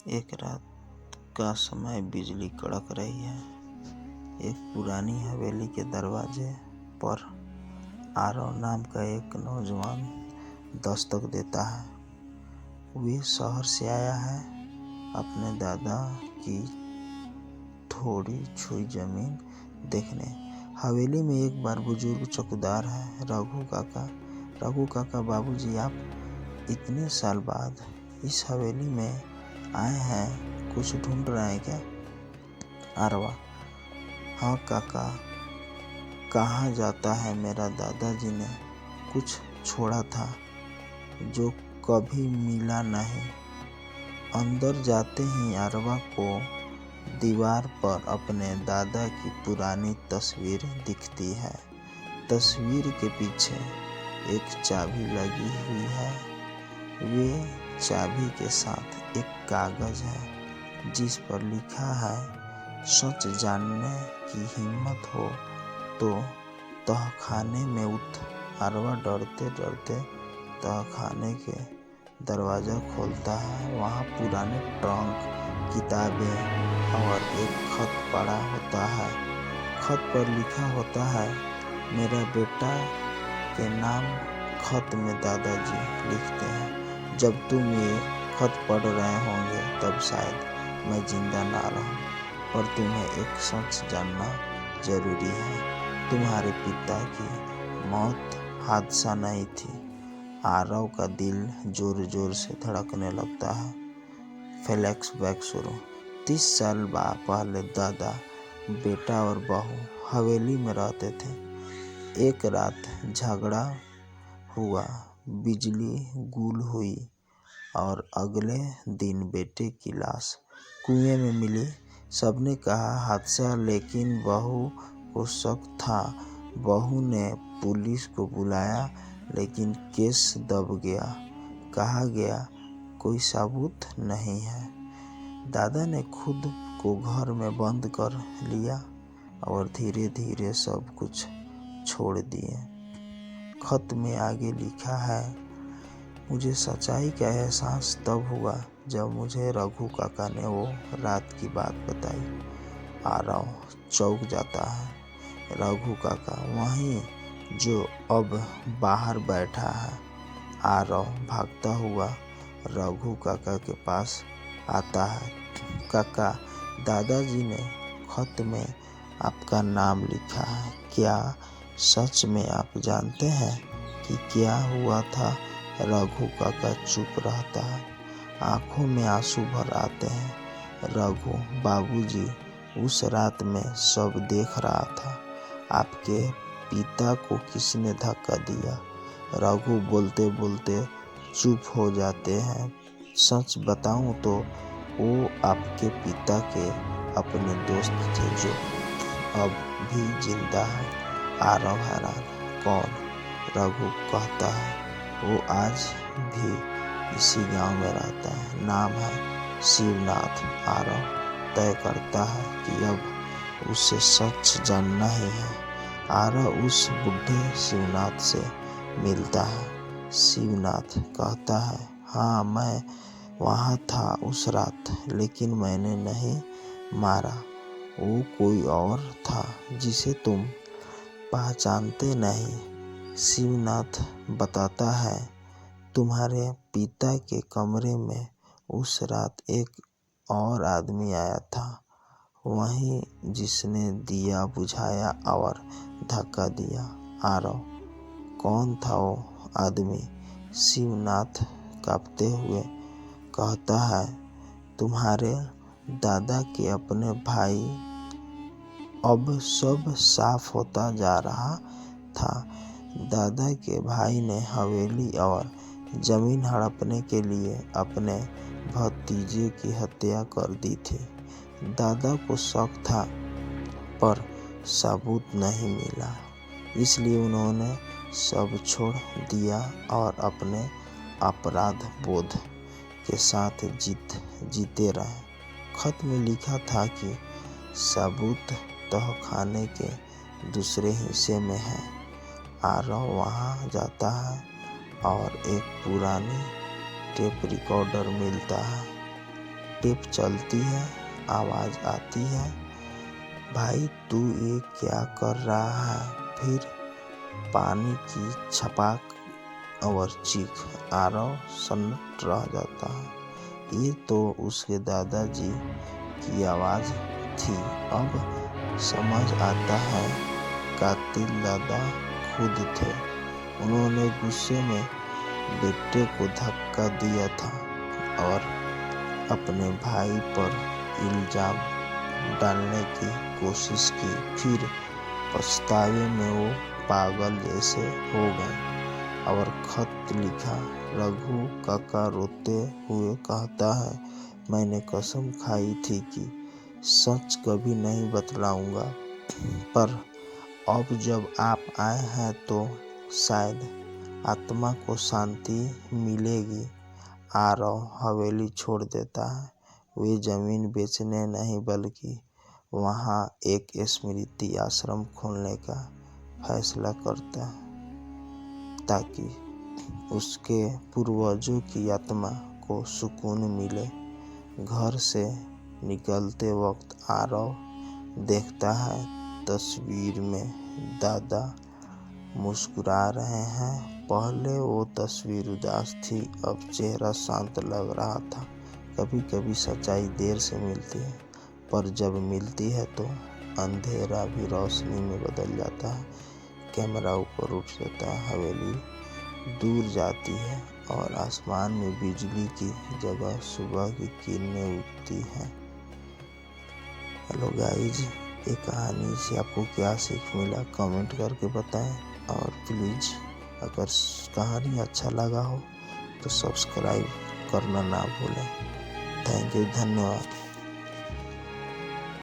एक रात का समय बिजली कड़क रही है। एक पुरानी हवेली के दरवाजे पर आरव नाम का एक नौजवान दस्तक देता है। वे शहर से आया है अपने दादा की थोड़ी छुई जमीन देखने। हवेली में एक बार बुजुर्ग चौकीदार है, रघु काका बाबूजी, आप इतने साल बाद इस हवेली में आए हैं, कुछ ढूंढ रहे हैं क्या? आरवा: हाँ काका, कहाँ जाता है, मेरा दादाजी ने कुछ छोड़ा था जो कभी मिला नहीं। अंदर जाते ही आरवा को दीवार पर अपने दादा की पुरानी तस्वीर दिखती है। तस्वीर के पीछे एक चाबी लगी हुई है। वे चाबी के साथ एक कागज है जिस पर लिखा है, सच जानने की हिम्मत हो तो तहखाने में उठ। आरवा डरते डरते तहखाने के दरवाजा खोलता है। वहाँ पुराने ट्रंक, किताबें और एक खत पड़ा होता है। खत पर लिखा होता है, मेरा बेटा के नाम। खत में दादाजी लिखते हैं, जब तुम ये खत पढ़ रहे होंगे तब शायद मैं जिंदा ना रहूं, पर तुम्हें एक सच जानना जरूरी है, तुम्हारे पिता की मौत हादसा नहीं थी। आरव का दिल जोर जोर से धड़कने लगता है। फ्लैशबैक शुरू। 30 साल पहले दादा, बेटा और बहू हवेली में रहते थे। एक रात झगड़ा हुआ, बिजली गुल हुई और अगले दिन बेटे की लाश कुएं में मिली। सबने कहा हादसा, लेकिन बहू को शक था। बहू ने पुलिस को बुलाया, लेकिन केस दब गया। कहा गया कोई सबूत नहीं है। दादा ने खुद को घर में बंद कर लिया और धीरे धीरे सब कुछ छोड़ दिए। खत में आगे लिखा है, मुझे सच्चाई का एहसास तब हुआ जब मुझे रघु काका ने वो रात की बात बताई। आरव चौंक जाता है। रघु काका वहीं, जो अब बाहर बैठा है। आरव भागता हुआ रघु काका के पास आता है। काका, दादाजी ने खत में आपका नाम लिखा है, क्या सच में आप जानते हैं कि क्या हुआ था? रघु काका चुप रहता है, आंखों में आंसू भर आते हैं। रघु बाबूजी, उस रात में सब देख रहा था। आपके पिता को किसने धक्का दिया? रघु बोलते बोलते चुप हो जाते हैं। सच बताऊं तो वो आपके पिता के अपने दोस्त थे जो अब भी जिंदा है। आरव हैरान, कौन? रघु कहता है, वो आज भी इसी गांव में रहता है, नाम है शिवनाथ। आरव तय करता है कि अब उसे सच जानना ही है। आरव उस बुढ़े शिवनाथ से मिलता है। शिवनाथ कहता है, हाँ मैं वहाँ था उस रात, लेकिन मैंने नहीं मारा। वो कोई और था जिसे तुम पहचानते नहीं। शिवनाथ बताता है, तुम्हारे पिता के कमरे में उस रात एक और आदमी आया था, वही जिसने दिया बुझाया और धक्का दिया। आरव, कौन था वो आदमी? शिवनाथ कांपते हुए कहता है, तुम्हारे दादा के अपने भाई। अब सब साफ होता जा रहा था। दादा के भाई ने हवेली और जमीन हड़पने के लिए अपने भतीजे की हत्या कर दी थी। दादा को शक था, पर सबूत नहीं मिला, इसलिए उन्होंने सब छोड़ दिया और अपने अपराध बोध के साथ जीते रहे। खत में लिखा था कि सबूत तहखाने के दूसरे हिस्से में है। आरव वहाँ जाता है और एक पुरानी टेप रिकॉर्डर मिलता है। टेप चलती है, आवाज आती है, भाई तू ये क्या कर रहा है? फिर पानी की छपाक और चीख, आरव सन्नट रह जाता है। ये तो उसके दादाजी की आवाज थी। अब समझ आता है, कातिल दादा खुद थे। उन्होंने गुस्से में बेटे को धक्का दिया था और अपने भाई पर इल्जाम डालने की कोशिश की। फिर पछतावे में वो पागल जैसे हो गए और खत लिखा। रघु काका रोते हुए कहता है, मैंने कसम खाई थी कि सच कभी नहीं बतलाऊंगा, पर अब जब आप आए हैं तो शायद आत्मा को शांति मिलेगी। आरव हवेली छोड़ देता है। वे जमीन बेचने नहीं बल्कि वहाँ एक स्मृति आश्रम खोलने का फैसला करता है, ताकि उसके पूर्वजों की आत्मा को सुकून मिले। घर से निकलते वक्त आरव देखता है, तस्वीर में दादा मुस्कुरा रहे हैं। पहले वो तस्वीर उदास थी, अब चेहरा शांत लग रहा था। कभी कभी सच्चाई देर से मिलती है, पर जब मिलती है तो अंधेरा भी रोशनी में बदल जाता है। कैमरा ऊपर उठ जाता है, हवेली दूर जाती है और आसमान में बिजली की जगह सुबह की किरणें उगती हैं। हेलो गाइज, ये कहानी से आपको क्या सीख मिला कमेंट करके बताएं, और प्लीज़ अगर कहानी अच्छा लगा हो तो सब्सक्राइब करना ना भूलें। थैंक यू, धन्यवाद।